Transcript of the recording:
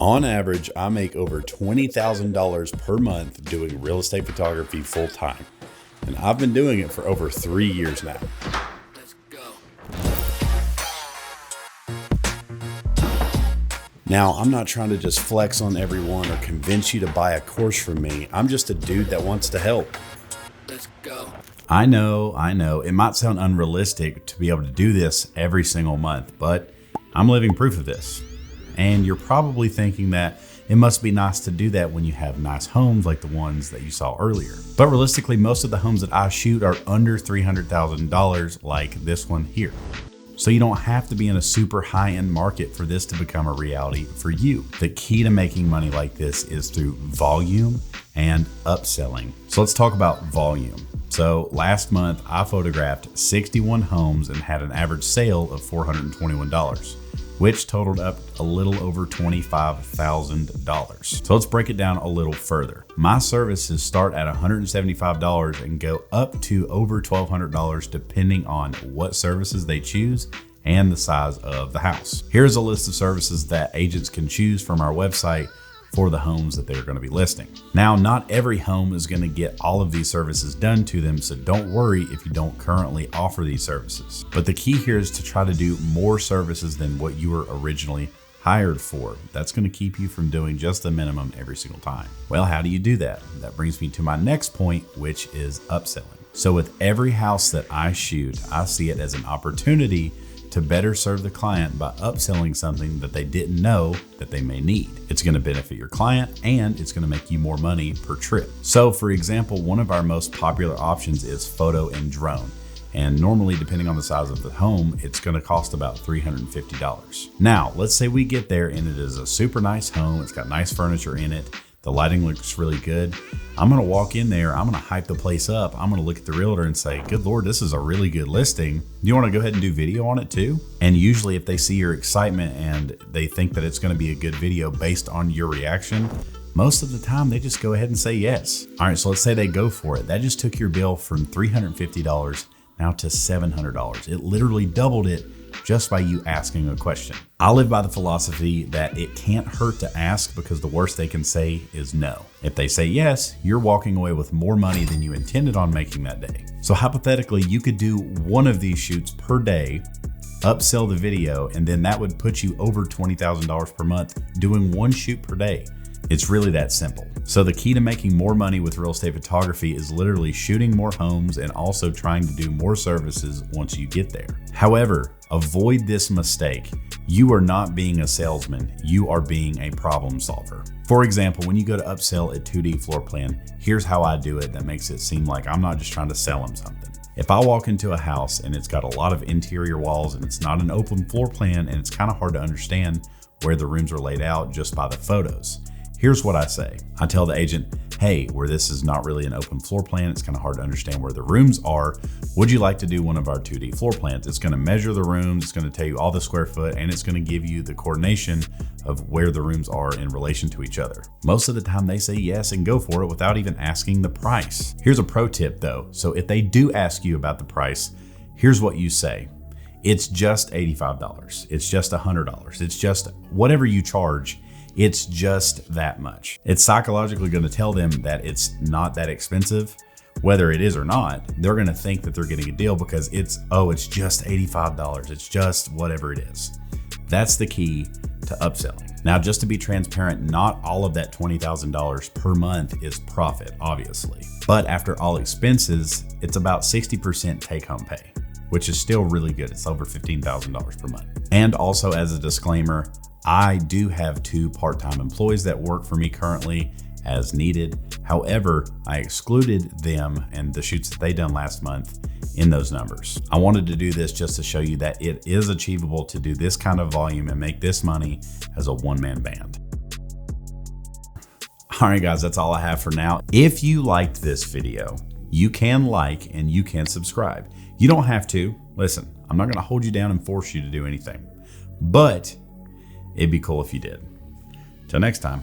On average, I make over $20,000 per month doing real estate photography full time. And I've been doing it for over 3 years now. Let's go. Now, I'm not trying to just flex on everyone or convince you to buy a course from me. I'm just a dude that wants to help. Let's go. I know, it might sound unrealistic to be able to do this every single month, but I'm living proof of this. And you're probably thinking that it must be nice to do that when you have nice homes like the ones that you saw earlier. But realistically, most of the homes that I shoot are under $300,000 like this one here. So you don't have to be in a super high-end market for this to become a reality for you. The key to making money like this is through volume and upselling. So let's talk about volume. So last month I photographed 61 homes and had an average sale of $421, which totaled up a little over $25,000. So let's break it down a little further. My services start at $175 and go up to over $1,200 depending on what services they choose and the size of the house. Here's a list of services that agents can choose from our website for the homes that they're going to be listing. Now, not every home is going to get all of these services done to them, so don't worry if you don't currently offer these services. But the key here is to try to do more services than what you were originally hired for. That's going to keep you from doing just the minimum every single time. Well, how do you do that? That brings me to my next point, which is upselling. So with every house that I shoot, I see it as an opportunity to better serve the client by upselling something that they didn't know that they may need. It's going to benefit your client and it's going to make you more money per trip. So for example, one of our most popular options is photo and drone. And normally, depending on the size of the home, it's going to cost about $350. Now, let's say we get there and it is a super nice home. It's got nice furniture in it. The lighting looks really good. I'm going to walk in there. I'm going to hype the place up. I'm going to look at the realtor and say, good Lord, this is a really good listing. Do you want to go ahead and do video on it too? And usually if they see your excitement and they think that it's going to be a good video based on your reaction, most of the time they just go ahead and say yes. All right, so let's say they go for it. That just took your bill from $350 now to $700. It literally doubled it just by you asking a question. I live by the philosophy that it can't hurt to ask because the worst they can say is no. If they say yes, you're walking away with more money than you intended on making that day. So hypothetically, you could do one of these shoots per day, upsell the video, and then that would put you over $20,000 per month doing one shoot per day. It's really that simple. So the key to making more money with real estate photography is literally shooting more homes and also trying to do more services once you get there. However, avoid this mistake. You are not being a salesman, you are being a problem solver. For example, when you go to upsell a 2D floor plan, here's how I do it that makes it seem like I'm not just trying to sell them something. If I walk into a house and it's got a lot of interior walls and it's not an open floor plan and it's kind of hard to understand where the rooms are laid out just by the photos, here's what I say. I tell the agent, hey, where this is not really an open floor plan, it's kind of hard to understand where the rooms are. Would you like to do one of our 2D floor plans? It's going to measure the rooms, it's going to tell you all the square foot, and it's going to give you the coordination of where the rooms are in relation to each other. Most of the time they say yes and go for it without even asking the price. Here's a pro tip though. So if they do ask you about the price, here's what you say. It's just $85. It's just $100. It's just whatever you charge. It's just that much. It's psychologically going to tell them that it's not that expensive. Whether it is or not, they're going to think that they're getting a deal because it's just $85. It's just whatever it is. That's the key to upselling. Now, just to be transparent, not all of that $20,000 per month is profit, obviously. But after all expenses, it's about 60% take-home pay, which is still really good. It's over $15,000 per month. And also, as a disclaimer, I do have 2 part-time employees that work for me currently as needed. However, I excluded them and the shoots that they done last month in those numbers. I wanted to do this just to show you that it is achievable to do this kind of volume and make this money as a one-man band. All right, guys, that's all I have for now. If you liked this video, you can like and you can subscribe. You don't have to. Listen, I'm not going to hold you down and force you to do anything, but it'd be cool if you did. Till next time.